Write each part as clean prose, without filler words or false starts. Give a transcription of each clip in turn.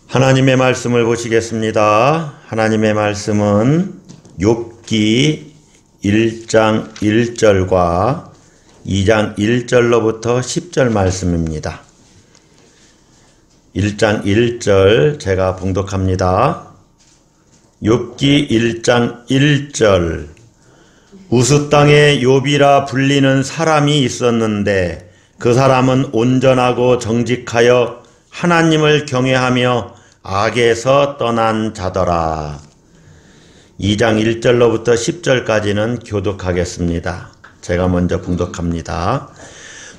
하나님의 말씀을 보시겠습니다. 하나님의 말씀은 욥기 1장 1절과 2장 1절로부터 10절 말씀입니다. 1장 1절 제가 봉독합니다. 욥기 1장 1절 우스 땅에 욥이라 불리는 사람이 있었는데 그 사람은 온전하고 정직하여 하나님을 경외하며 악에서 떠난 자더라. 2장 1절로부터 10절까지는 교독하겠습니다. 제가 먼저 봉독합니다.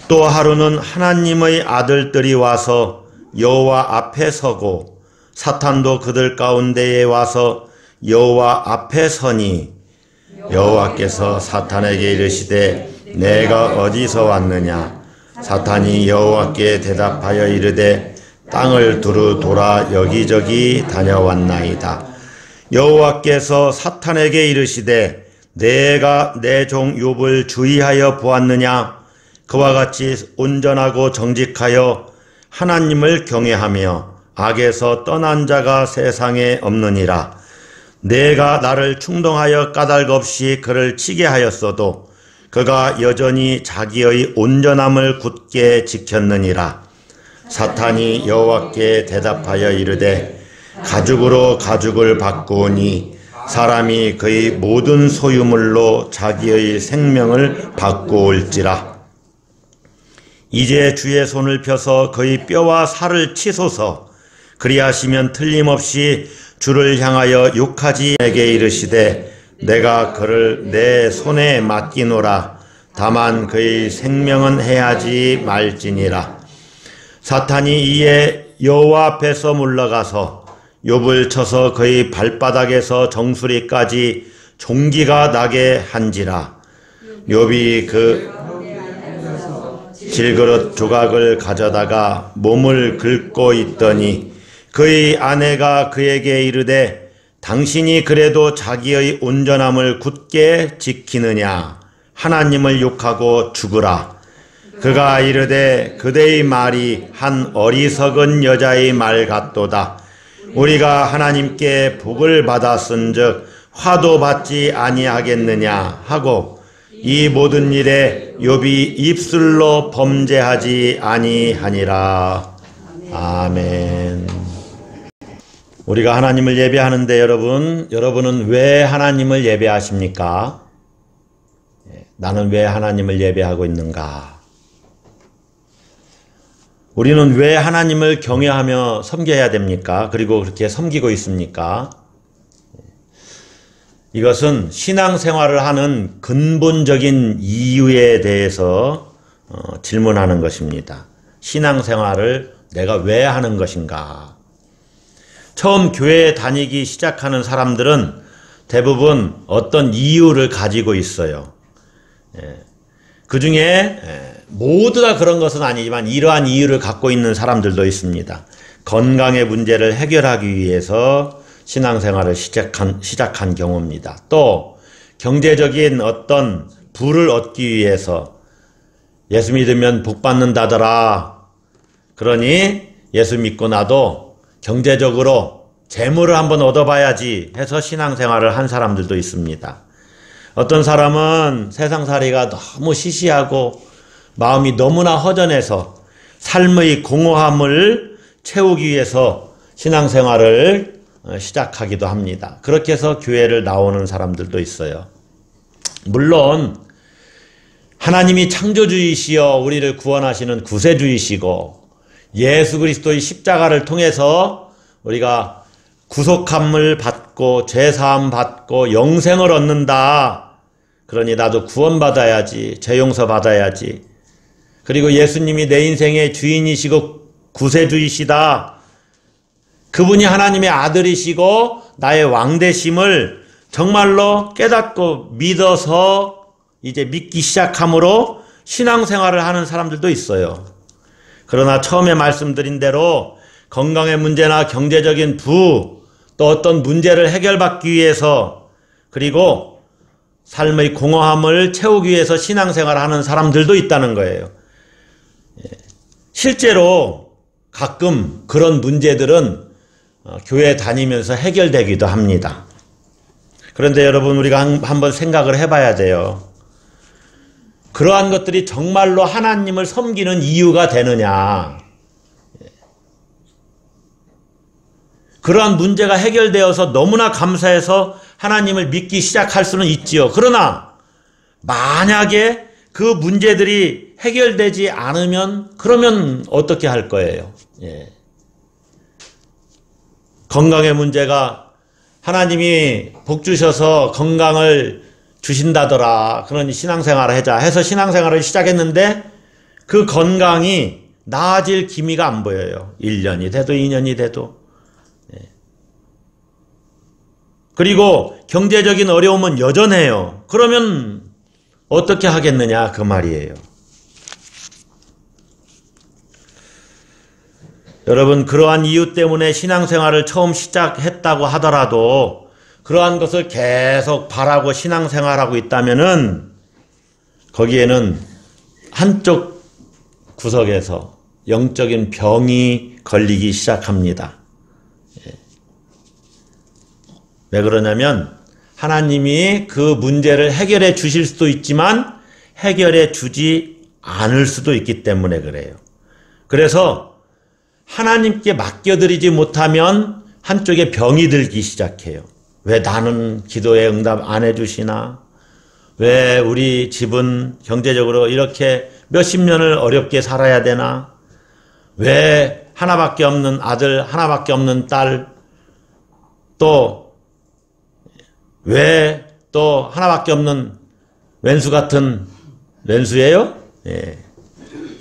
또 하루는 하나님의 아들들이 와서 여호와 앞에 서고 사탄도 그들 가운데에 와서 여호와 앞에 서니 여호와께서 사탄에게 이르시되 내가 어디서 왔느냐? 사탄이 여호와께 대답하여 이르되 땅을 두루 돌아 여기저기 다녀왔나이다. 여호와께서 사탄에게 이르시되 내가 내 종 욥을 주의하여 보았느냐? 그와 같이 온전하고 정직하여 하나님을 경외하며 악에서 떠난 자가 세상에 없느니라. 내가 나를 충동하여 까닭 없이 그를 치게 하였어도 그가 여전히 자기의 온전함을 굳게 지켰느니라. 사탄이 여호와께 대답하여 이르되 가죽으로 가죽을 바꾸오니 사람이 그의 모든 소유물로 자기의 생명을 바꾸올지라. 이제 주의 손을 펴서 그의 뼈와 살을 치소서. 그리하시면 틀림없이 주를 향하여 욕하지. 내게 이르시되 내가 그를 내 손에 맡기노라. 다만 그의 생명은 해하지 말지니라. 사탄이 이에 여호와 앞에서 물러가서 욥을 쳐서 그의 발바닥에서 정수리까지 종기가 나게 한지라. 욥이 그 질그릇 조각을 가져다가 몸을 긁고 있더니 그의 아내가 그에게 이르되 당신이 그래도 자기의 온전함을 굳게 지키느냐? 하나님을 욕하고 죽으라. 그가 이르되 그대의 말이 한 어리석은 여자의 말 같도다. 우리가 하나님께 복을 받았은즉 화도 받지 아니하겠느냐 하고 이 모든 일에 욥이 입술로 범죄하지 아니하니라. 아멘. 우리가 하나님을 예배하는데 여러분은 왜 하나님을 예배하십니까? 나는 왜 하나님을 예배하고 있는가? 우리는 왜 하나님을 경외하며 섬겨야 됩니까? 그리고 그렇게 섬기고 있습니까? 이것은 신앙생활을 하는 근본적인 이유에 대해서 질문하는 것입니다. 신앙생활을 내가 왜 하는 것인가? 처음 교회에 다니기 시작하는 사람들은 대부분 어떤 이유를 가지고 있어요. 그 중에 모두 다 그런 것은 아니지만 이러한 이유를 갖고 있는 사람들도 있습니다. 건강의 문제를 해결하기 위해서 신앙생활을 시작한 경우입니다. 또 경제적인 어떤 부를 얻기 위해서 예수 믿으면 복 받는다더라. 그러니 예수 믿고 나도 경제적으로 재물을 한번 얻어봐야지 해서 신앙생활을 한 사람들도 있습니다. 어떤 사람은 세상살이가 너무 시시하고 마음이 너무나 허전해서 삶의 공허함을 채우기 위해서 신앙생활을 시작하기도 합니다. 그렇게 해서 교회를 나오는 사람들도 있어요. 물론 하나님이 창조주이시여 우리를 구원하시는 구세주이시고 예수 그리스도의 십자가를 통해서 우리가 구속함을 받고 죄사함 받고 영생을 얻는다. 그러니 나도 구원받아야지, 죄 용서 받아야지. 그리고 예수님이 내 인생의 주인이시고 구세주이시다. 그분이 하나님의 아들이시고 나의 왕되심을 정말로 깨닫고 믿어서 이제 믿기 시작함으로 신앙생활을 하는 사람들도 있어요. 그러나 처음에 말씀드린 대로 건강의 문제나 경제적인 부, 또 어떤 문제를 해결받기 위해서 그리고 삶의 공허함을 채우기 위해서 신앙생활을 하는 사람들도 있다는 거예요. 실제로 가끔 그런 문제들은 교회 다니면서 해결되기도 합니다. 그런데 여러분, 우리가 한번 생각을 해봐야 돼요. 그러한 것들이 정말로 하나님을 섬기는 이유가 되느냐? 그러한 문제가 해결되어서 너무나 감사해서 하나님을 믿기 시작할 수는 있지요. 그러나 만약에 그 문제들이 해결되지 않으면 그러면 어떻게 할 거예요? 건강의 문제가 하나님이 복 주셔서 건강을 주신다더라. 그러니 신앙생활을 하자 해서 신앙생활을 시작했는데 그 건강이 나아질 기미가 안 보여요. 1년이 돼도 2년이 돼도. 그리고 경제적인 어려움은 여전해요. 그러면 어떻게 하겠느냐 그 말이에요. 여러분, 그러한 이유 때문에 신앙생활을 처음 시작했다고 하더라도 그러한 것을 계속 바라고 신앙생활하고 있다면은 거기에는 한쪽 구석에서 영적인 병이 걸리기 시작합니다. 왜 그러냐면 하나님이 그 문제를 해결해 주실 수도 있지만 해결해 주지 않을 수도 있기 때문에 그래요. 그래서 하나님께 맡겨드리지 못하면 한쪽에 병이 들기 시작해요. 왜 나는 기도에 응답 안 해주시나? 왜 우리 집은 경제적으로 이렇게 몇십 년을 어렵게 살아야 되나? 왜 하나밖에 없는 아들, 하나밖에 없는 딸, 또 왜 또 하나밖에 없는 왼수 같은 왼수예요?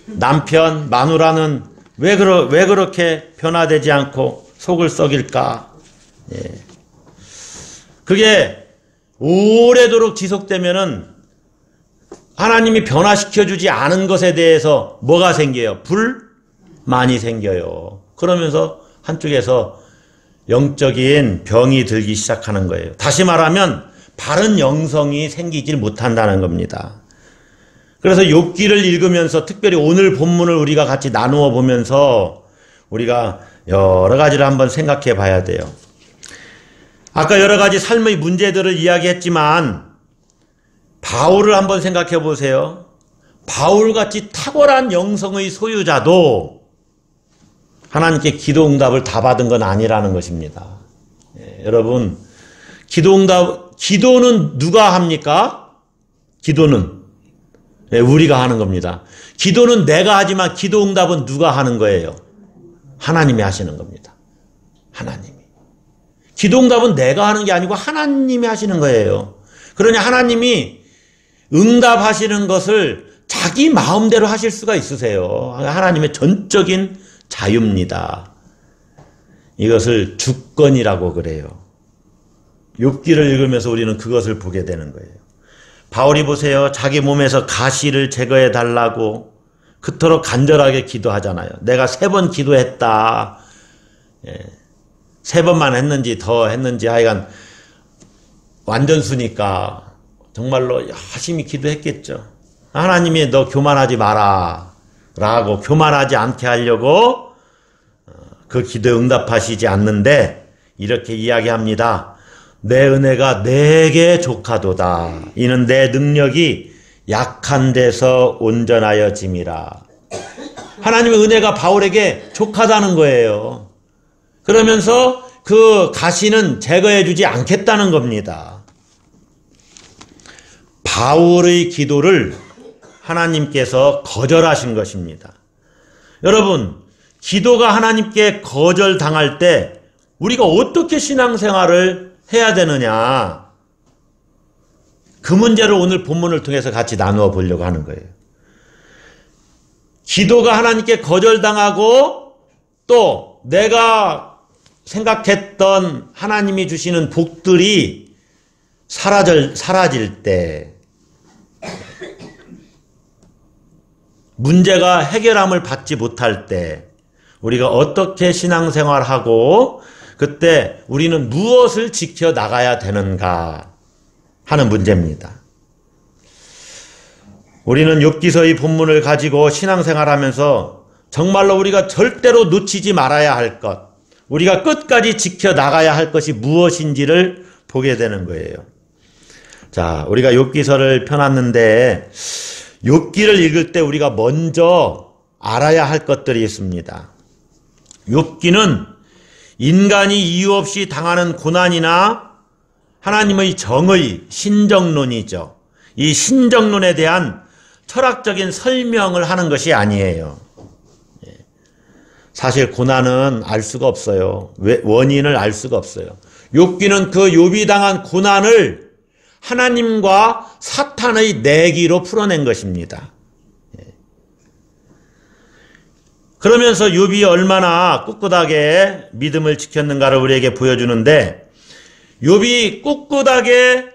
남편, 마누라는 왜 그렇게 변화되지 않고 속을 썩일까? 그게 오래도록 지속되면은 하나님이 변화시켜주지 않은 것에 대해서 뭐가 생겨요? 불만이 생겨요. 그러면서 한쪽에서 영적인 병이 들기 시작하는 거예요. 다시 말하면 바른 영성이 생기질 못한다는 겁니다. 그래서 욥기를 읽으면서 특별히 오늘 본문을 우리가 같이 나누어 보면서 우리가 여러 가지를 한번 생각해 봐야 돼요. 아까 여러 가지 삶의 문제들을 이야기했지만 바울을 한번 생각해 보세요. 바울같이 탁월한 영성의 소유자도 하나님께 기도 응답을 다 받은 건 아니라는 것입니다. 여러분, 기도는 누가 합니까? 기도는 우리가 하는 겁니다. 기도는 내가 하지만 기도 응답은 누가 하는 거예요? 하나님이 하시는 겁니다. 하나님이. 기도 응답은 내가 하는 게 아니고 하나님이 하시는 거예요. 그러니 하나님이 응답하시는 것을 자기 마음대로 하실 수가 있으세요. 하나님의 전적인 자유입니다. 이것을 주권이라고 그래요. 욥기를 읽으면서 우리는 그것을 보게 되는 거예요. 바울이 보세요. 자기 몸에서 가시를 제거해 달라고 그토록 간절하게 기도하잖아요. 내가 3번 기도했다. 3번만 했는지 더 했는지 하여간 완전수니까 정말로 열심히 기도했겠죠. 하나님이 너 교만하지 마라 라고 교만하지 않게 하려고 그 기도에 응답하시지 않는데 이렇게 이야기합니다. 내 은혜가 내게 족하도다. 이는 내 능력이 약한 데서 온전하여 짐이라. 하나님의 은혜가 바울에게 족하다는 거예요. 그러면서 그 가시는 제거해 주지 않겠다는 겁니다. 바울의 기도를 하나님께서 거절하신 것입니다. 여러분, 기도가 하나님께 거절당할 때 우리가 어떻게 신앙생활을 해야 되느냐, 그 문제를 오늘 본문을 통해서 같이 나누어 보려고 하는 거예요. 기도가 하나님께 거절당하고 또 내가 생각했던 하나님이 주시는 복들이 사라질 때, 문제가 해결함을 받지 못할 때 우리가 어떻게 신앙생활하고 그때 우리는 무엇을 지켜나가야 되는가 하는 문제입니다. 우리는 욥기서의 본문을 가지고 신앙생활하면서 정말로 우리가 절대로 놓치지 말아야 할 것, 우리가 끝까지 지켜나가야 할 것이 무엇인지를 보게 되는 거예요. 자, 우리가 욥기서를 펴놨는데 욥기를 읽을 때 우리가 먼저 알아야 할 것들이 있습니다. 욥기는 인간이 이유 없이 당하는 고난이나 하나님의 정의, 신정론이죠. 이 신정론에 대한 철학적인 설명을 하는 것이 아니에요. 사실 고난은 알 수가 없어요. 원인을 알 수가 없어요. 욥기는 그 욥이 당한 고난을 하나님과 사탄의 내기로 풀어낸 것입니다. 그러면서 욥이 얼마나 꿋꿋하게 믿음을 지켰는가를 우리에게 보여주는데, 욥이 꿋꿋하게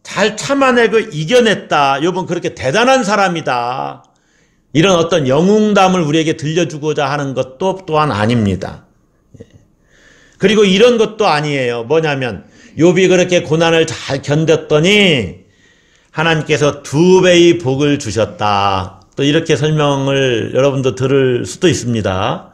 잘 참아내고 이겨냈다. 욥은 그렇게 대단한 사람이다. 이런 어떤 영웅담을 우리에게 들려주고자 하는 것도 또한 아닙니다. 그리고 이런 것도 아니에요. 뭐냐면 욥이 그렇게 고난을 잘 견뎠더니 하나님께서 2배의 복을 주셨다. 또 이렇게 설명을 여러분도 들을 수도 있습니다.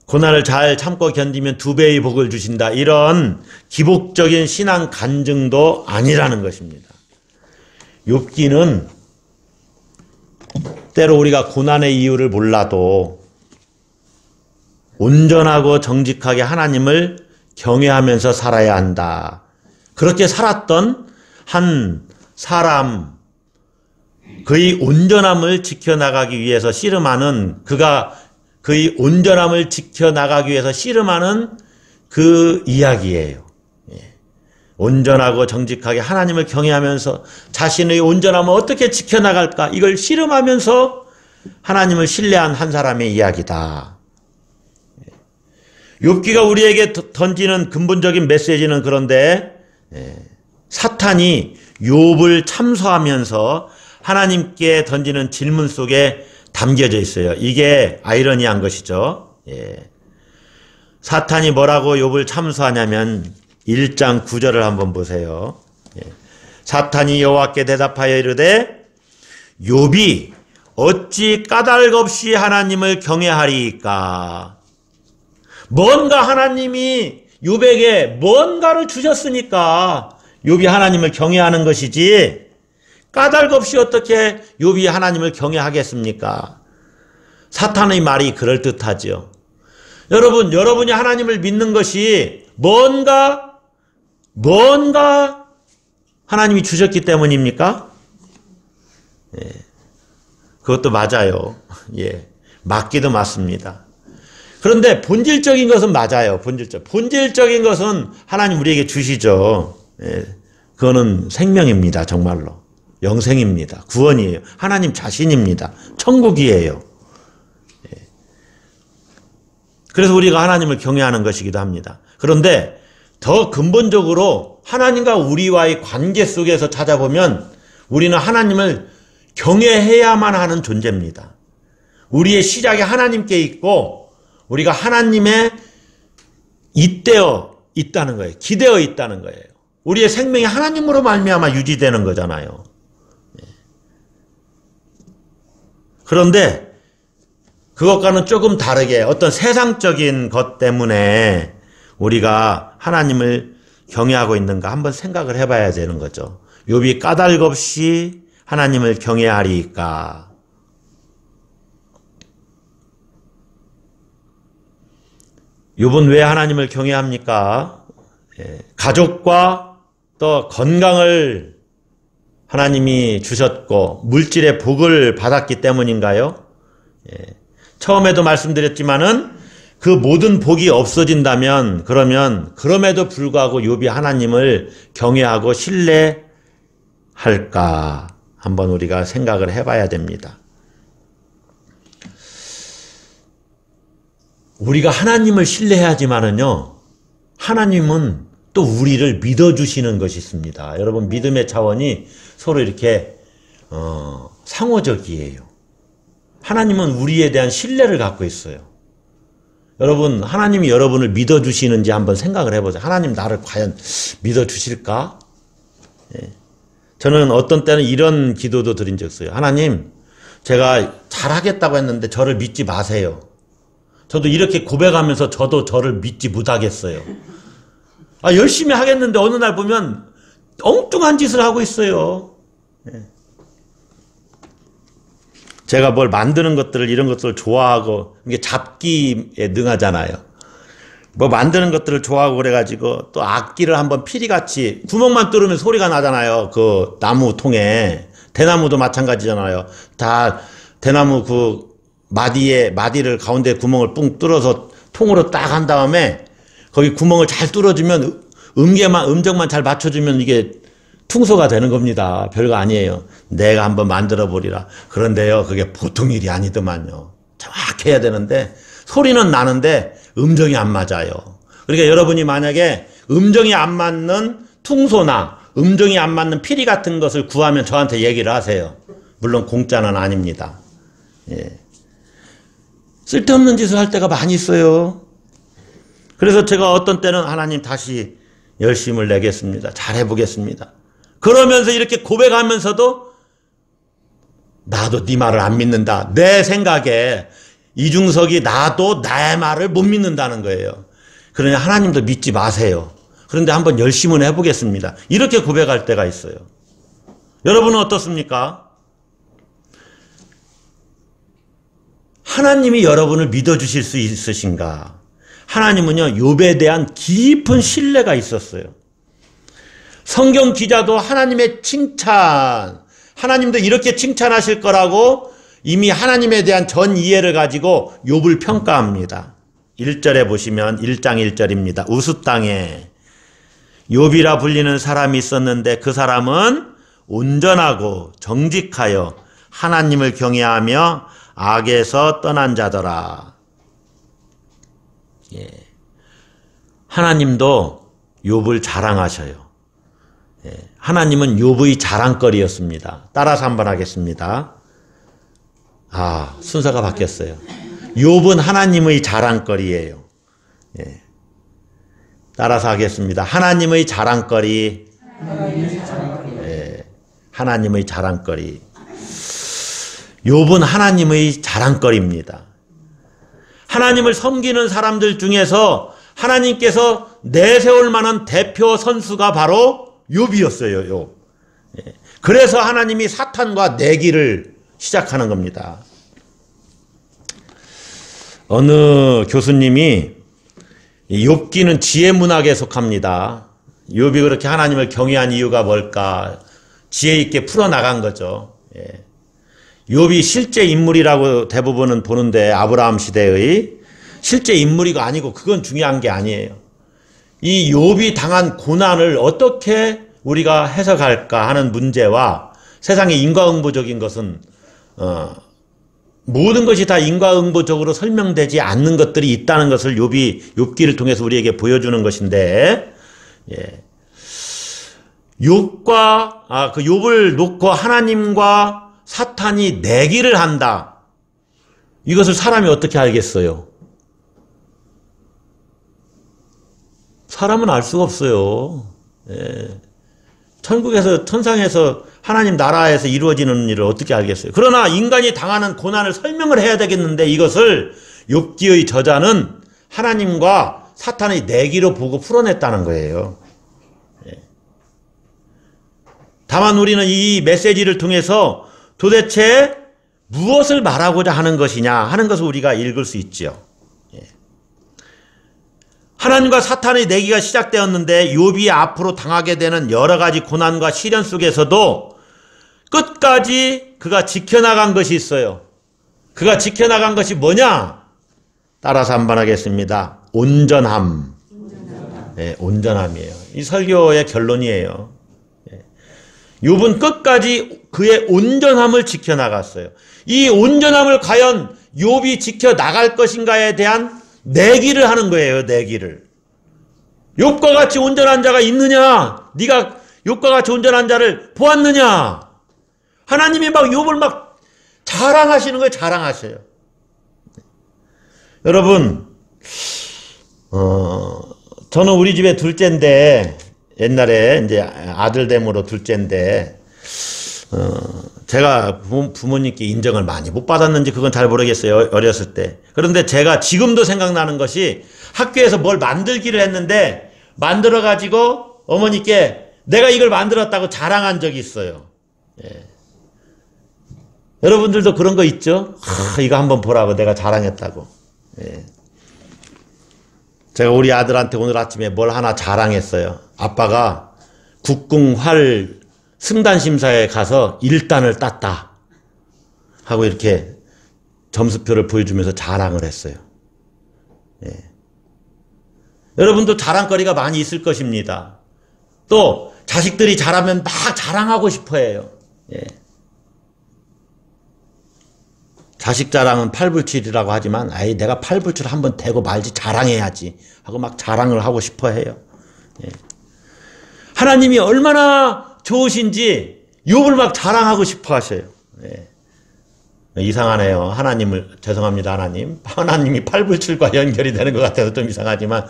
고난을 잘 참고 견디면 2배의 복을 주신다. 이런 기복적인 신앙 간증도 아니라는 것입니다. 욥기는 때로 우리가 고난의 이유를 몰라도 온전하고 정직하게 하나님을 경외하면서 살아야 한다. 그렇게 살았던 한 사람, 그의 온전함을 지켜나가기 위해서 씨름하는, 그가 그의 온전함을 지켜나가기 위해서 씨름하는 그 이야기예요. 온전하고 정직하게 하나님을 경외하면서 자신의 온전함을 어떻게 지켜나갈까, 이걸 씨름하면서 하나님을 신뢰한 한 사람의 이야기다. 욥기가 우리에게 던지는 근본적인 메시지는 그런데 사탄이 욥을 참소하면서 하나님께 던지는 질문 속에 담겨져 있어요. 이게 아이러니한 것이죠. 사탄이 뭐라고 욥을 참소하냐면 1장 9절을 한번 보세요. 사탄이 여호와께 대답하여 이르되 욥이 어찌 까닭 없이 하나님을 경외하리이까. 뭔가 하나님이 욥에게 뭔가를 주셨으니까 욥이 하나님을 경외하는 것이지, 까닭 없이 어떻게 욥이 하나님을 경외하겠습니까? 사탄의 말이 그럴듯하죠. 여러분이 하나님을 믿는 것이 뭔가 하나님이 주셨기 때문입니까? 그것도 맞아요. 맞기도 맞습니다. 그런데 본질적인 것은 맞아요. 본질적인 것은 하나님 우리에게 주시죠. 그거는 생명입니다. 정말로. 영생입니다. 구원이에요. 하나님 자신입니다. 천국이에요. 그래서 우리가 하나님을 경외하는 것이기도 합니다. 그런데 더 근본적으로 하나님과 우리와의 관계 속에서 찾아보면 우리는 하나님을 경외해야만 하는 존재입니다. 우리의 시작이 하나님께 있고 우리가 하나님의 잇대어 있다는 거예요. 기대어 있다는 거예요. 우리의 생명이 하나님으로 말미암아 유지되는 거잖아요. 그런데 그것과는 조금 다르게 어떤 세상적인 것 때문에 우리가 하나님을 경외하고 있는가 한번 생각을 해봐야 되는 거죠. 욥이 까닭 없이 하나님을 경외하리까. 욥은 왜 하나님을 경외합니까? 가족과 또 건강을 하나님이 주셨고 물질의 복을 받았기 때문인가요? 처음에도 말씀드렸지만은 그 모든 복이 없어진다면 그러면 그럼에도 불구하고 욥이 하나님을 경외하고 신뢰할까 한번 우리가 생각을 해봐야 됩니다. 우리가 하나님을 신뢰해야지만은요, 하나님은 또 우리를 믿어주시는 것이 있습니다. 여러분, 믿음의 차원이 서로 이렇게 상호적이에요. 하나님은 우리에 대한 신뢰를 갖고 있어요. 여러분, 하나님이 여러분을 믿어주시는지 한번 생각을 해보세요. 하나님 나를 과연 믿어주실까? 저는 어떤 때는 이런 기도도 드린 적 있어요. 하나님, 제가 잘하겠다고 했는데 저를 믿지 마세요. 저도 이렇게 고백하면서 저도 저를 믿지 못하겠어요. 열심히 하겠는데 어느 날 보면 엉뚱한 짓을 하고 있어요. 제가 뭘 만드는 것들을, 이런 것들을 좋아하고, 이게 잡기에 능하잖아요. 뭐 만드는 것들을 좋아하고 그래가지고 또 악기를 한번 피리같이 구멍만 뚫으면 소리가 나잖아요. 그 나무 통에. 대나무도 마찬가지잖아요. 다 대나무 그 마디를 가운데 구멍을 뿡 뚫어서 통으로 딱 한 다음에 거기 구멍을 잘 뚫어주면 음정만 잘 맞춰주면 이게 퉁소가 되는 겁니다. 별거 아니에요. 내가 한번 만들어 보리라. 그런데요, 그게 보통 일이 아니더만요. 정확해야 되는데 소리는 나는데 음정이 안 맞아요. 그러니까 여러분이 만약에 음정이 안 맞는 퉁소나 음정이 안 맞는 피리 같은 것을 구하면 저한테 얘기를 하세요. 물론 공짜는 아닙니다. 예. 쓸데없는 짓을 할 때가 많이 있어요. 그래서 제가 어떤 때는 하나님 다시 열심을 내겠습니다. 잘해보겠습니다. 그러면서 이렇게 고백하면서도 나도 네 말을 안 믿는다. 내 생각에 이중석이 나도 나의 말을 못 믿는다는 거예요. 그러니 하나님도 믿지 마세요. 그런데 한번 열심은 해보겠습니다. 이렇게 고백할 때가 있어요. 여러분은 어떻습니까? 하나님이 여러분을 믿어주실 수 있으신가? 하나님은요, 욥에 대한 깊은 신뢰가 있었어요. 성경 기자도 하나님의 칭찬, 하나님도 이렇게 칭찬하실 거라고 이미 하나님에 대한 전 이해를 가지고 욥을 평가합니다. 1절에 보시면 1장 1절입니다. 우스 땅에 욥이라 불리는 사람이 있었는데 그 사람은 온전하고 정직하여 하나님을 경외하며 악에서 떠난 자더라. 예. 하나님도 욥을 자랑하셔요. 예. 하나님은 욥의 자랑거리였습니다. 따라서 한번 하겠습니다. 순서가 바뀌었어요. 욥은 하나님의 자랑거리예요. 예. 따라서 하겠습니다. 하나님의 자랑거리. 예. 하나님의 자랑거리. 욥은 하나님의 자랑거리입니다. 하나님을 섬기는 사람들 중에서 하나님께서 내세울 만한 대표 선수가 바로 욥이었어요. 욥. 예. 그래서 하나님이 사탄과 내기를 시작하는 겁니다. 어느 교수님이 욥기는 지혜문학에 속합니다. 욥이 그렇게 하나님을 경외한 이유가 뭘까? 지혜 있게 풀어나간 거죠. 예. 욥이 실제 인물이라고 대부분은 보는데 아브라함 시대의 실제 인물이가 아니고 그건 중요한 게 아니에요. 이 욥이 당한 고난을 어떻게 우리가 해석할까 하는 문제와 세상의 인과응보적인 것은 모든 것이 다 인과응보적으로 설명되지 않는 것들이 있다는 것을 욥기를 통해서 우리에게 보여주는 것인데, 예. 그 욥을 놓고 하나님과 사탄이 내기를 한다. 이것을 사람이 어떻게 알겠어요? 사람은 알 수가 없어요. 예. 천국에서, 천상에서 하나님 나라에서 이루어지는 일을 어떻게 알겠어요? 그러나 인간이 당하는 고난을 설명을 해야 되겠는데 이것을 욥기의 저자는 하나님과 사탄의 내기로 보고 풀어냈다는 거예요. 예. 다만 우리는 이 메시지를 통해서 도대체 무엇을 말하고자 하는 것이냐 하는 것을 우리가 읽을 수 있죠. 예. 하나님과 사탄의 내기가 시작되었는데 욥이 앞으로 당하게 되는 여러 가지 고난과 시련 속에서도 끝까지 그가 지켜나간 것이 있어요. 그가 지켜나간 것이 뭐냐? 따라서 한번 하겠습니다. 온전함. 네, 온전함이에요. 이 설교의 결론이에요. 욥은 끝까지 그의 온전함을 지켜나갔어요. 이 온전함을 과연 욥이 지켜나갈 것인가에 대한 내기를 하는 거예요. 내기를. 욥과 같이 온전한 자가 있느냐? 네가 욥과 같이 온전한 자를 보았느냐? 하나님이 막 욥을 막 자랑하시는 거예요. 자랑하셔요. 여러분, 저는 우리 집에 둘째인데 옛날에 이제 아들됨으로 둘째인데 제가 부모님께 인정을 많이 못 받았는지 그건 잘 모르겠어요. 어렸을 때. 그런데 제가 지금도 생각나는 것이 학교에서 뭘 만들기를 했는데 만들어가지고 어머니께 내가 이걸 만들었다고 자랑한 적이 있어요. 예. 여러분들도 그런 거 있죠? 이거 한번 보라고 내가 자랑했다고. 예. 제가 우리 아들한테 오늘 아침에 뭘 하나 자랑했어요. 아빠가 국궁 활 승단심사에 가서 1단을 땄다 하고 이렇게 점수표를 보여주면서 자랑을 했어요. 예. 여러분도 자랑거리가 많이 있을 것입니다. 또 자식들이 잘하면 막 자랑하고 싶어 해요. 예. 자식 자랑은 팔불출이라고 하지만 아이 내가 팔불출 한번 대고 말지 자랑해야지 하고 막 자랑을 하고 싶어 해요. 예. 하나님이 얼마나 좋으신지 욥을 막 자랑하고 싶어 하셔요. 예. 이상하네요. 하나님을 죄송합니다. 하나님이 팔불출과 연결이 되는 것 같아서 좀 이상하지만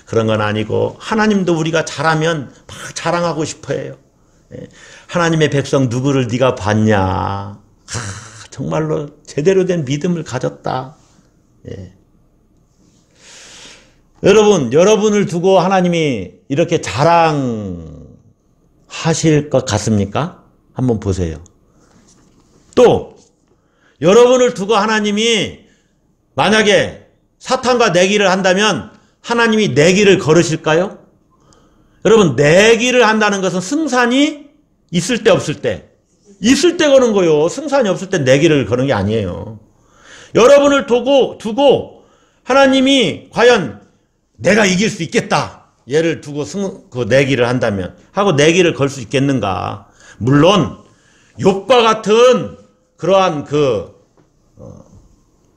그런 건 아니고 하나님도 우리가 잘하면 막 자랑하고 싶어 해요. 예. 하나님의 백성 누구를 네가 봤냐. 정말로 제대로 된 믿음을 가졌다. 예. 여러분을 두고 하나님이 이렇게 자랑하실 것 같습니까? 한번 보세요. 또 여러분을 두고 하나님이 만약에 사탄과 내기를 한다면 하나님이 내기를 걸으실까요? 여러분 내기를 한다는 것은 승산이 있을 때 없을 때 있을 때 거는 거요. 승산이 없을 때 내기를 거는 게 아니에요. 여러분을 두고 하나님이 과연 내가 이길 수 있겠다. 얘를 두고 그 내기를 한다면 하고 내기를 걸 수 있겠는가. 물론 욥과 같은 그러한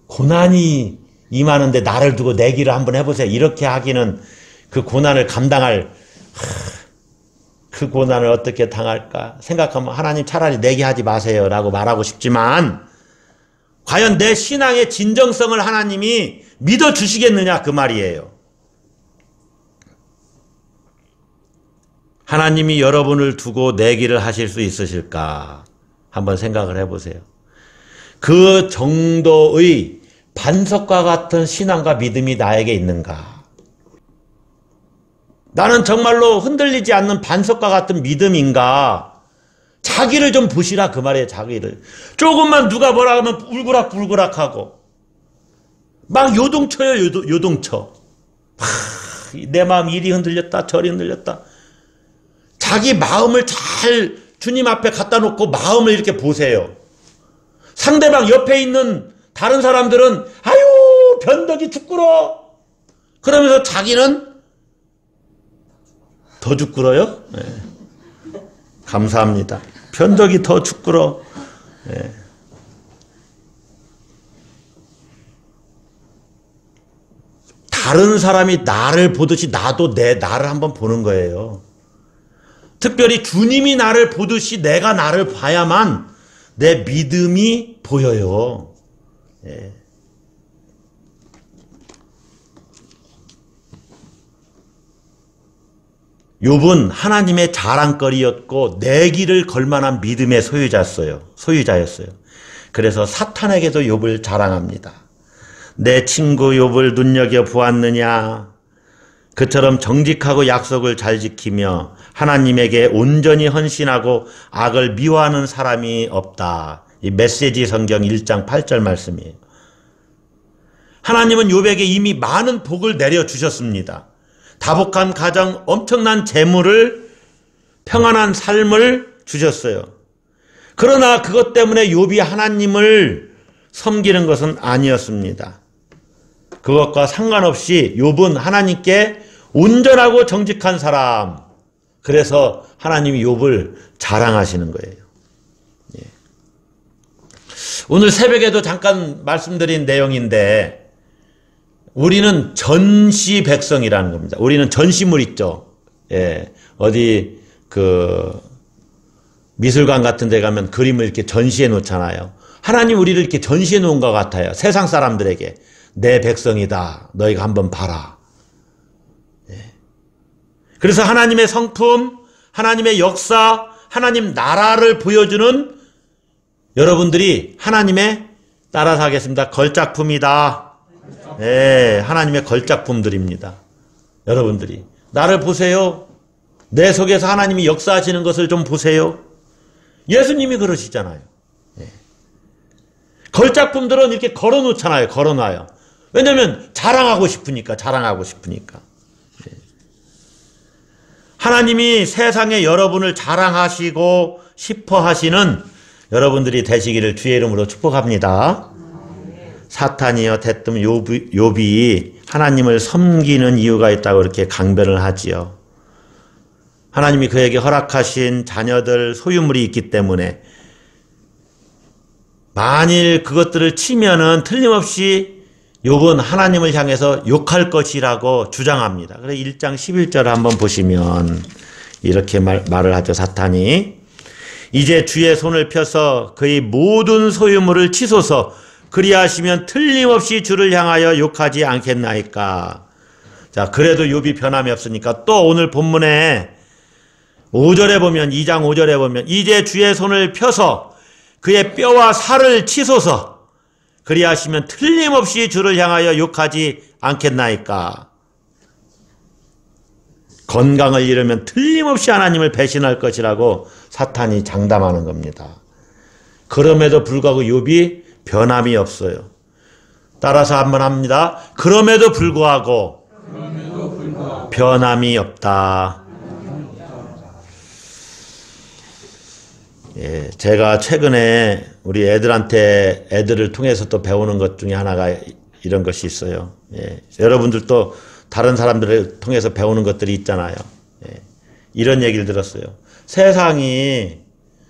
고난이 임하는데 나를 두고 내기를 한번 해보세요. 이렇게 하기는 그 고난을 감당할 그 고난을 어떻게 당할까 생각하면 하나님 차라리 내기하지 마세요 라고 말하고 싶지만 과연 내 신앙의 진정성을 하나님이 믿어주시겠느냐 그 말이에요. 하나님이 여러분을 두고 내기를 하실 수 있으실까 한번 생각을 해보세요. 그 정도의 반석과 같은 신앙과 믿음이 나에게 있는가. 나는 정말로 흔들리지 않는 반석과 같은 믿음인가? 자기를 좀 보시라 그 말이에요. 자기를. 조금만 누가 뭐라 하면 울그락불그락하고 막 요동쳐요. 요동쳐. 내 마음 이리 흔들렸다 저리 흔들렸다. 자기 마음을 잘 주님 앞에 갖다 놓고 마음을 이렇게 보세요. 상대방 옆에 있는 다른 사람들은 아유 변덕이 죽구러 그러면서 자기는 더 죽구러요? 네. 감사합니다. 변덕이 더 죽구러. 네. 다른 사람이 나를 보듯이 나도 나를 한번 보는 거예요. 특별히 주님이 나를 보듯이 내가 나를 봐야만 내 믿음이 보여요. 네. 욥은 하나님의 자랑거리였고 내기를 걸만한 믿음의 소유자였어요. 그래서 사탄에게도 욥을 자랑합니다. 내 친구 욥을 눈여겨보았느냐. 그처럼 정직하고 약속을 잘 지키며 하나님에게 온전히 헌신하고 악을 미워하는 사람이 없다. 이 메시지 성경 1장 8절 말씀이에요. 하나님은 욥에게 이미 많은 복을 내려주셨습니다. 다복한 가정, 엄청난 재물을, 평안한 삶을 주셨어요. 그러나 그것 때문에 욥이 하나님을 섬기는 것은 아니었습니다. 그것과 상관없이 욥은 하나님께 온전하고 정직한 사람, 그래서 하나님이 욥을 자랑하시는 거예요. 예. 오늘 새벽에도 잠깐 말씀드린 내용인데 우리는 전시 백성이라는 겁니다. 우리는 전시물 있죠. 예. 어디 미술관 같은 데 가면 그림을 이렇게 전시해 놓잖아요. 하나님 우리를 이렇게 전시해 놓은 것 같아요. 세상 사람들에게. 내 백성이다. 너희가 한번 봐라. 예. 그래서 하나님의 성품, 하나님의 역사, 하나님 나라를 보여주는 여러분들이 하나님의 따라서 하겠습니다. 걸작품이다. 네, 하나님의 걸작품들입니다. 여러분들이 나를 보세요. 내 속에서 하나님이 역사하시는 것을 좀 보세요. 예수님이 그러시잖아요. 네. 걸작품들은 이렇게 걸어놓잖아요. 걸어놔요. 왜냐하면 자랑하고 싶으니까. 네. 하나님이 세상에 여러분을 자랑하시고 싶어 하시는 여러분들이 되시기를 주의 이름으로 축복합니다. 사탄이요 대뜸 욥이 하나님을 섬기는 이유가 있다고 이렇게 강변을 하지요. 하나님이 그에게 허락하신 자녀들 소유물이 있기 때문에 만일 그것들을 치면은 틀림없이 욥은 하나님을 향해서 욕할 것이라고 주장합니다. 그래서 1장 11절을 한번 보시면 이렇게 말을 하죠. 사탄이 이제 주의 손을 펴서 그의 모든 소유물을 치소서 그리하시면 틀림없이 주를 향하여 욕하지 않겠나이까. 자, 그래도 욥이 변함이 없으니까 또 오늘 본문에 5절에 보면 2장 5절에 보면 이제 주의 손을 펴서 그의 뼈와 살을 치소서 그리하시면 틀림없이 주를 향하여 욕하지 않겠나이까. 건강을 잃으면 틀림없이 하나님을 배신할 것이라고 사탄이 장담하는 겁니다. 그럼에도 불구하고 욥이 변함이 없어요. 따라서 한번 합니다. 그럼에도 불구하고 변함이 없다. 예, 제가 최근에 우리 애들을 통해서 또 배우는 것 중에 하나가 이런 것이 있어요. 예, 여러분들도 다른 사람들을 통해서 배우는 것들이 있잖아요. 예, 이런 얘기를 들었어요. 세상이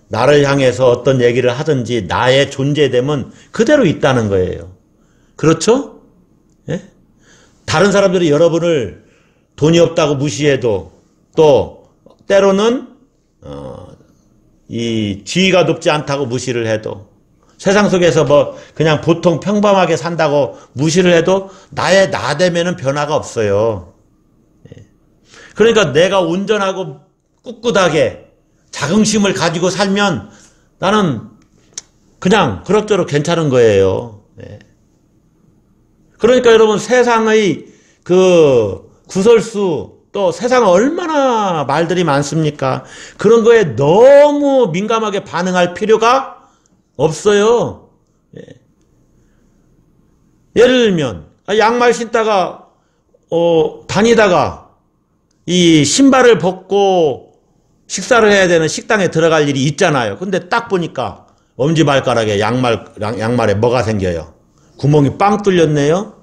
나를 향해서 어떤 얘기를 하든지 나의 존재됨은 그대로 있다는 거예요. 그렇죠? 예? 다른 사람들이 여러분을 돈이 없다고 무시해도 또 때로는 이 지위가 높지 않다고 무시를 해도 세상 속에서 뭐 그냥 보통 평범하게 산다고 무시를 해도 나의 나됨에는 변화가 없어요. 그러니까 내가 온전하고 꿋꿋하게 자긍심을 가지고 살면 나는 그냥 그럭저럭 괜찮은 거예요. 그러니까 여러분 세상의 그 구설수 또 세상에 얼마나 말들이 많습니까? 그런 거에 너무 민감하게 반응할 필요가 없어요. 예를 들면 양말 신다가 다니다가 이 신발을 벗고 식사를 해야 되는 식당에 들어갈 일이 있잖아요. 근데 딱 보니까 엄지발가락에 양말에 뭐가 생겨요? 구멍이 빵 뚫렸네요.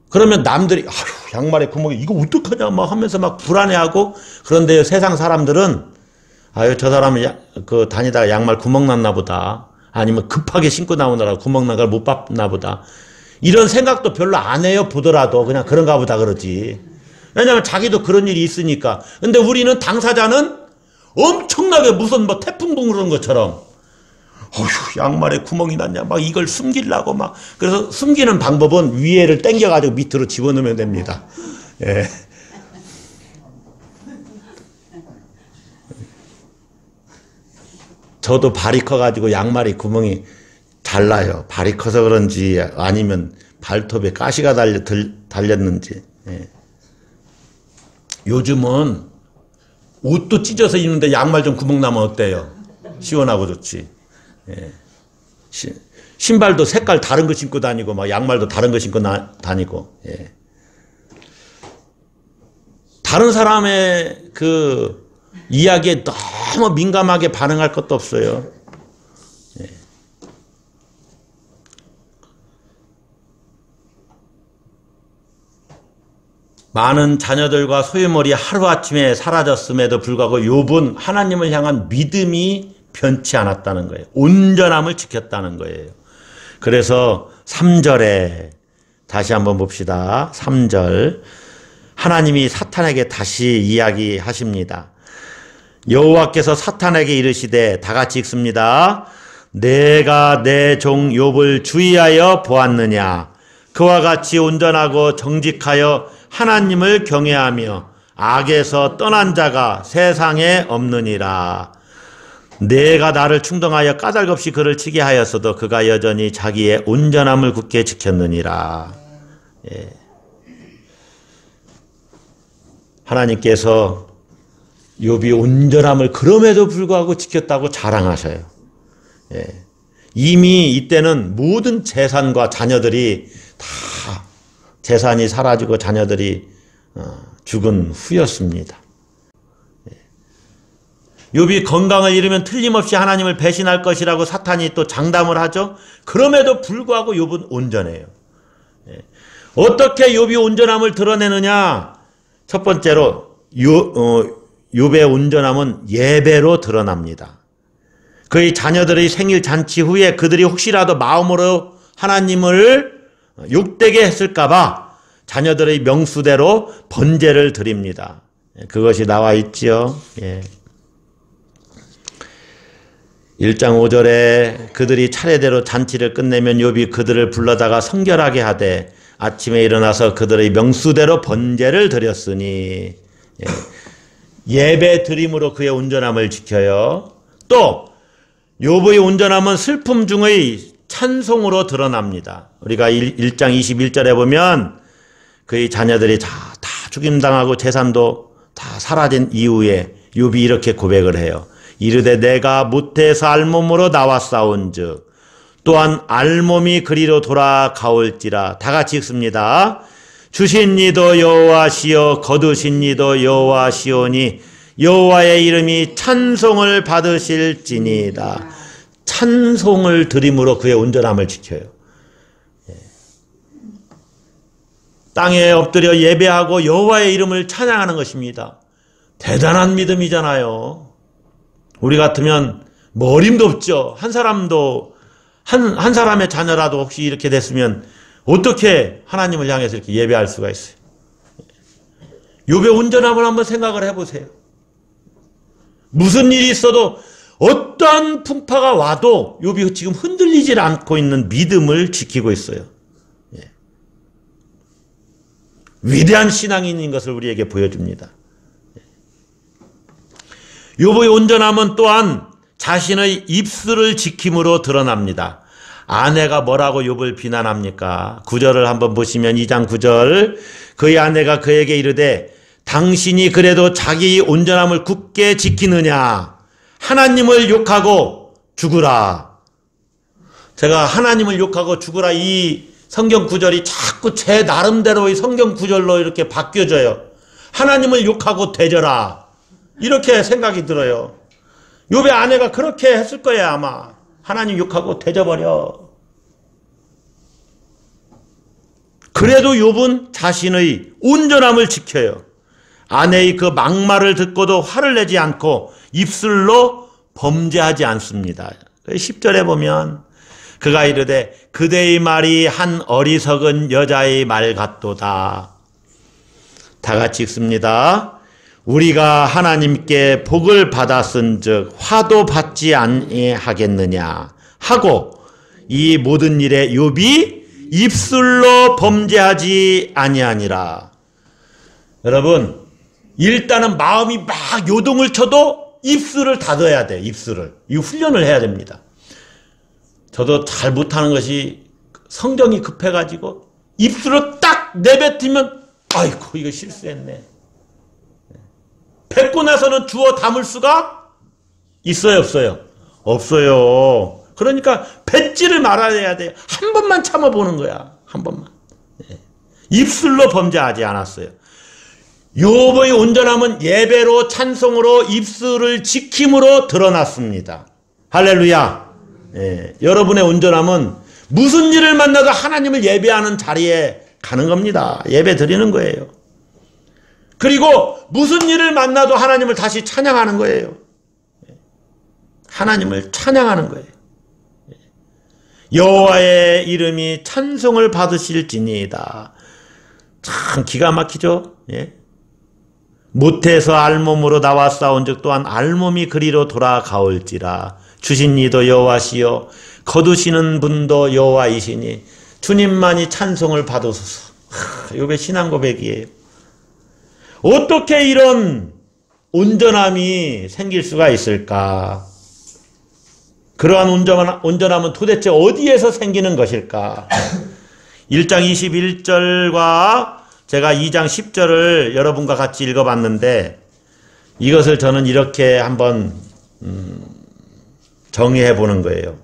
그러면 남들이 아휴 양말에 구멍이 이거 어떡하냐 막 하면서 막 불안해하고 그런데 세상 사람들은 아유 저 사람은 다니다가 양말 구멍 났나 보다. 아니면 급하게 신고 나오느라고 구멍 난 걸 못 봤나 보다. 이런 생각도 별로 안 해요. 보더라도 그냥 그런가 보다 그러지. 왜냐하면 자기도 그런 일이 있으니까. 근데 우리는 당사자는 엄청나게 무슨 뭐 태풍 부는 것처럼 어휴 양말에 구멍이 났냐 막 이걸 숨기려고 막. 그래서 숨기는 방법은 위에를 당겨가지고 밑으로 집어넣으면 됩니다. 예. 저도 발이 커가지고 양말에 구멍이 잘 나요. 발이 커서 그런지 아니면 발톱에 가시가 달렸는지. 예. 요즘은 옷도 찢어서 입는데 양말 좀 구멍 나면 어때요? 시원하고 좋지. 예. 신발도 색깔 다른 거 신고 다니고 막 양말도 다른 거 신고 다니고. 예. 다른 사람의 그 이야기에 너무 민감하게 반응할 것도 없어요. 예. 많은 자녀들과 소유물이 하루아침에 사라졌음에도 불구하고 욥은 하나님을 향한 믿음이 변치 않았다는 거예요. 온전함을 지켰다는 거예요. 그래서 3절에 다시 한번 봅시다. 3절 하나님이 사탄에게 다시 이야기하십니다. 여호와께서 사탄에게 이르시되 다 같이 읽습니다. 내가 내 종 욥을 주의하여 보았느냐. 그와 같이 온전하고 정직하여 하나님을 경외하며 악에서 떠난 자가 세상에 없느니라. 내가 나를 충동하여 까닭없이 그를 치게 하였어도 그가 여전히 자기의 온전함을 굳게 지켰느니라. 예. 하나님께서 욥이 온전함을 그럼에도 불구하고 지켰다고 자랑하셔요. 예. 이미 이때는 모든 재산과 자녀들이 다 재산이 사라지고 자녀들이 죽은 후였습니다. 욥이 건강을 잃으면 틀림없이 하나님을 배신할 것이라고 사탄이 또 장담을 하죠. 그럼에도 불구하고 욥은 온전해요. 어떻게 욥이 온전함을 드러내느냐? 첫 번째로 욥의 온전함은 예배로 드러납니다. 그의 자녀들의 생일 잔치 후에 그들이 혹시라도 마음으로 하나님을 욕되게 했을까 봐 자녀들의 명수대로 번제를 드립니다. 그것이 나와 있지요. 예. 1장 5절에 그들이 차례대로 잔치를 끝내면 욥이 그들을 불러다가 성결하게 하되 아침에 일어나서 그들의 명수대로 번제를 드렸으니, 예배 드림으로 그의 온전함을 지켜요. 또 욥의 온전함은 슬픔 중의 찬송으로 드러납니다. 우리가 1장 21절에 보면 그의 자녀들이 다 죽임당하고 재산도 다 사라진 이후에 욥이 이렇게 고백을 해요. 이르되 내가 모태에서 알몸으로 나왔사온즉 또한 알몸이 그리로 돌아가올지라. 다 같이 읽습니다. 주신 이도 여호와시여 거두신 이도 여호와시오니 여호와의 이름이 찬송을 받으실지니이다. 찬송을 드림으로 그의 온전함을 지켜요. 땅에 엎드려 예배하고 여호와의 이름을 찬양하는 것입니다. 대단한 믿음이잖아요. 우리 같으면 뭐 어림도 없죠. 한 사람도 한 사람의 자녀라도 혹시 이렇게 됐으면 어떻게 하나님을 향해서 이렇게 예배할 수가 있어요. 욥의 온전함을 한번 생각을 해보세요. 무슨 일이 있어도 어떠한 풍파가 와도 욥이 지금 흔들리질 않고 있는 믿음을 지키고 있어요. 위대한 신앙인인 것을 우리에게 보여줍니다. 욥의 온전함은 또한 자신의 입술을 지킴으로 드러납니다. 아내가 뭐라고 욥을 비난합니까? 9절을 한번 보시면 2장 9절 그의 아내가 그에게 이르되 당신이 그래도 자기 온전함을 굳게 지키느냐? 하나님을 욕하고 죽으라. 제가 하나님을 욕하고 죽으라 이 성경 구절이 자꾸 제 나름대로의 성경 구절로 이렇게 바뀌어져요. 하나님을 욕하고 되져라. 이렇게 생각이 들어요. 욥의 아내가 그렇게 했을 거예요 아마. 하나님 욕하고 되져버려. 그래도 욥은 자신의 온전함을 지켜요. 아내의 그 막말을 듣고도 화를 내지 않고 입술로 범죄하지 않습니다. 10절에 보면 그가 이르되 그대의 말이 한 어리석은 여자의 말 같도다. 다 같이 읽습니다. 우리가 하나님께 복을 받았은즉 화도 받지 아니하겠느냐 하고 이 모든 일에 욥이 입술로 범죄하지 아니하니라. 여러분 일단은 마음이 막 요동을 쳐도 입술을 닫아야 돼. 입술을. 이 훈련을 해야 됩니다. 저도 잘 못하는 것이 성정이 급해가지고 입술을 딱 내뱉으면 아이고 이거 실수했네. 뱉고 나서는 주워 담을 수가 있어요 없어요? 없어요. 그러니까 뱉지를 말아야 돼요. 한 번만 참아보는 거야. 한 번만. 입술로 범죄하지 않았어요. 욥의 온전함은 예배로 찬송으로 입술을 지킴으로 드러났습니다. 할렐루야. 여러분의 온전함은 무슨 일을 만나도 하나님을 예배하는 자리에 가는 겁니다. 예배 드리는 거예요. 그리고 무슨 일을 만나도 하나님을 다시 찬양하는 거예요. 하나님을 찬양하는 거예요. 여호와의 이름이 찬송을 받으실지니이다. 참 기가 막히죠. 모태에서 알몸으로 나왔사온즉 또한 알몸이 그리로 돌아가올지라. 주신 이도 여호와시요 거두시는 분도 여호와이시니 주님만이 찬송을 받으소서. 욥의 신앙 고백이에요. 어떻게 이런 온전함이 생길 수가 있을까? 그러한 온전함은 도대체 어디에서 생기는 것일까? 1장 21절과 제가 2장 10절을 여러분과 같이 읽어봤는데 이것을 저는 이렇게 한번 정의해 보는 거예요.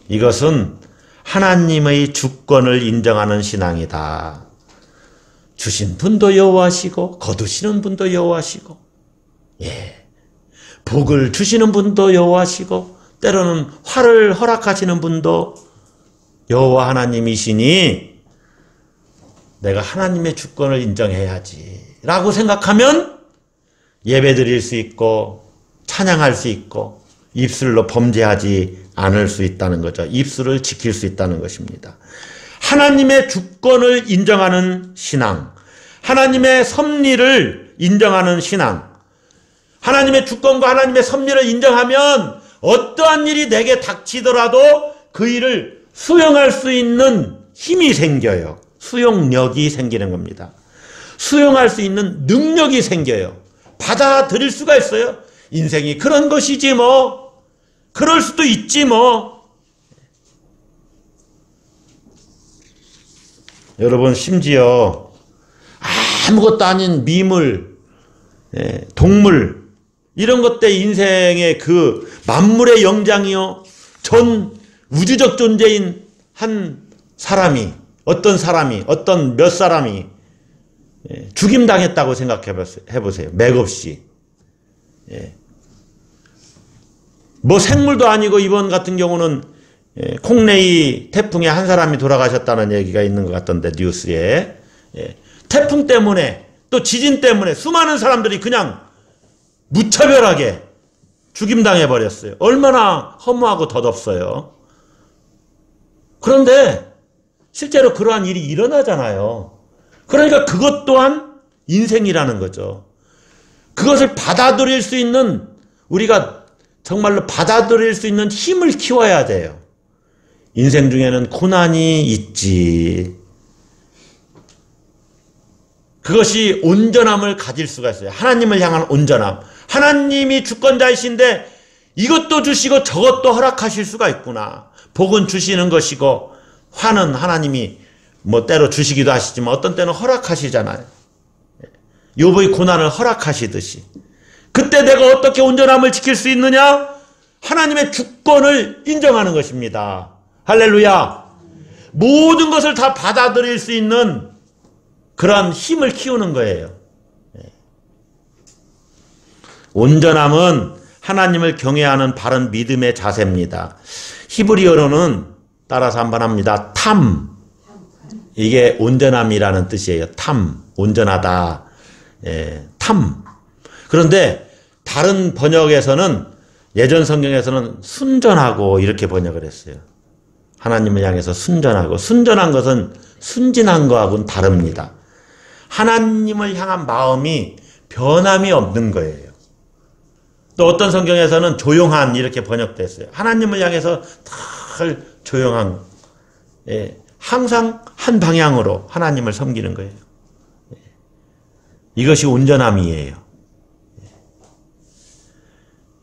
이것은 하나님의 주권을 인정하는 신앙이다. 주신 분도 여호와시고 거두시는 분도 여호와시고, 예, 복을 주시는 분도 여호와시고 때로는 화를 허락하시는 분도 여호와 하나님이시니 내가 하나님의 주권을 인정해야지 라고 생각하면 예배 드릴 수 있고 찬양할 수 있고 입술로 범죄하지 않을 수 있다는 거죠. 입술을 지킬 수 있다는 것입니다. 하나님의 주권을 인정하는 신앙, 하나님의 섭리를 인정하는 신앙, 하나님의 주권과 하나님의 섭리를 인정하면 어떠한 일이 내게 닥치더라도 그 일을 수용할 수 있는 힘이 생겨요. 수용력이 생기는 겁니다. 수용할 수 있는 능력이 생겨요. 받아들일 수가 있어요. 인생이 그런 것이지 뭐. 그럴 수도 있지 뭐. 여러분, 심지어 아무것도 아닌 미물, 동물, 이런 것 때 인생의 그 만물의 영장이요, 전 우주적 존재인 한 사람이, 어떤 몇 사람이 죽임당했다고 생각해보세요. 맥없이. 뭐 생물도 아니고 이번 같은 경우는 콩레이 태풍에 한 사람이 돌아가셨다는 얘기가 있는 것 같던데, 뉴스에. 태풍 때문에 또 지진 때문에 수많은 사람들이 그냥 무차별하게 죽임당해버렸어요. 얼마나 허무하고 덧없어요. 그런데 실제로 그러한 일이 일어나잖아요. 그러니까 그것 또한 인생이라는 거죠. 그것을 받아들일 수 있는, 우리가 정말로 받아들일 수 있는 힘을 키워야 돼요. 인생 중에는 고난이 있지. 그것이 온전함을 가질 수가 있어요. 하나님을 향한 온전함. 하나님이 주권자이신데 이것도 주시고 저것도 허락하실 수가 있구나. 복은 주시는 것이고 화는 하나님이 뭐 때로 주시기도 하시지만 어떤 때는 허락하시잖아요. 욥의 고난을 허락하시듯이. 그때 내가 어떻게 온전함을 지킬 수 있느냐? 하나님의 주권을 인정하는 것입니다. 할렐루야. 모든 것을 다 받아들일 수 있는 그러한 힘을 키우는 거예요. 온전함은 하나님을 경외하는 바른 믿음의 자세입니다. 히브리어로는 따라서 한번 합니다. 탐. 이게 온전함이라는 뜻이에요. 탐. 온전하다. 탐. 그런데 다른 번역에서는, 예전 성경에서는 순전하고 이렇게 번역을 했어요. 하나님을 향해서 순전하고. 순전한 것은 순진한 거하고는 다릅니다. 하나님을 향한 마음이 변함이 없는 거예요. 또 어떤 성경에서는 조용한 이렇게 번역됐어요. 하나님을 향해서 늘 조용한, 항상 한 방향으로 하나님을 섬기는 거예요. 이것이 온전함이에요.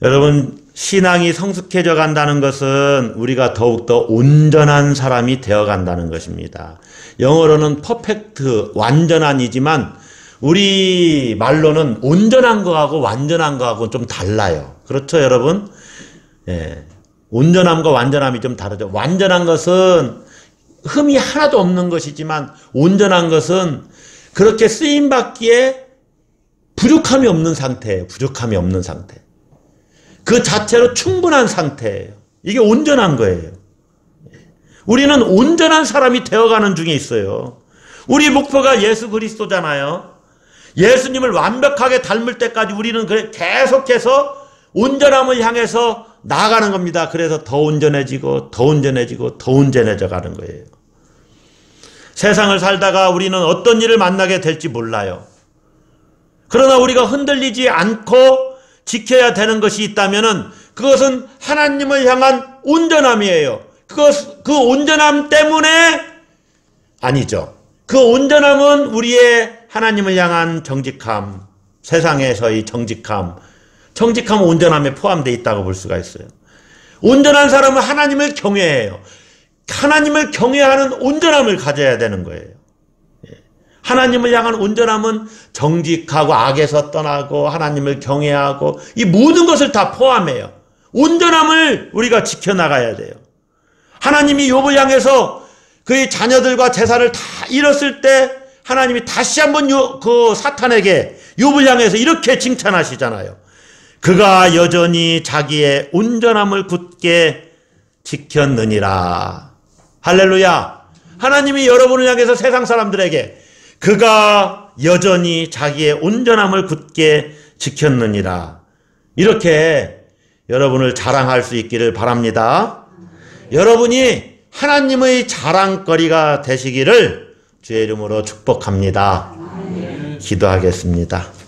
여러분, 신앙이 성숙해져 간다는 것은 우리가 더욱더 온전한 사람이 되어 간다는 것입니다. 영어로는 퍼펙트, 완전한이지만 우리 말로는 온전한 거하고 완전한 거하고 좀 달라요. 그렇죠, 여러분? 온전함과 완전함이 좀 다르죠. 완전한 것은 흠이 하나도 없는 것이지만 온전한 것은 그렇게 쓰임받기에 부족함이 없는 상태예요. 부족함이 없는 상태. 그 자체로 충분한 상태예요. 이게 온전한 거예요. 우리는 온전한 사람이 되어가는 중에 있어요. 우리 목표가 예수 그리스도잖아요. 예수님을 완벽하게 닮을 때까지 우리는 계속해서 온전함을 향해서 나아가는 겁니다. 그래서 더 온전해지고 더 온전해지고 더 온전해져 가는 거예요. 세상을 살다가 우리는 어떤 일을 만나게 될지 몰라요. 그러나 우리가 흔들리지 않고 지켜야 되는 것이 있다면은 그것은 하나님을 향한 온전함이에요. 그 온전함 때문에 아니죠. 그 온전함은 우리의 하나님을 향한 정직함, 세상에서의 정직함 온전함에 포함되어 있다고 볼 수가 있어요. 온전한 사람은 하나님을 경외해요. 하나님을 경외하는 온전함을 가져야 되는 거예요. 하나님을 향한 온전함은 정직하고 악에서 떠나고 하나님을 경외하고 이 모든 것을 다 포함해요. 온전함을 우리가 지켜나가야 돼요. 하나님이 욥을 향해서 그의 자녀들과 재산을 다 잃었을 때 하나님이 다시 한번 그 사탄에게 욥을 향해서 이렇게 칭찬하시잖아요. 그가 여전히 자기의 온전함을 굳게 지켰느니라. 할렐루야. 하나님이 여러분을 향해서 세상 사람들에게 그가 여전히 자기의 온전함을 굳게 지켰느니라. 이렇게 여러분을 자랑할 수 있기를 바랍니다. 여러분이 하나님의 자랑거리가 되시기를 주의 이름으로 축복합니다. 기도하겠습니다.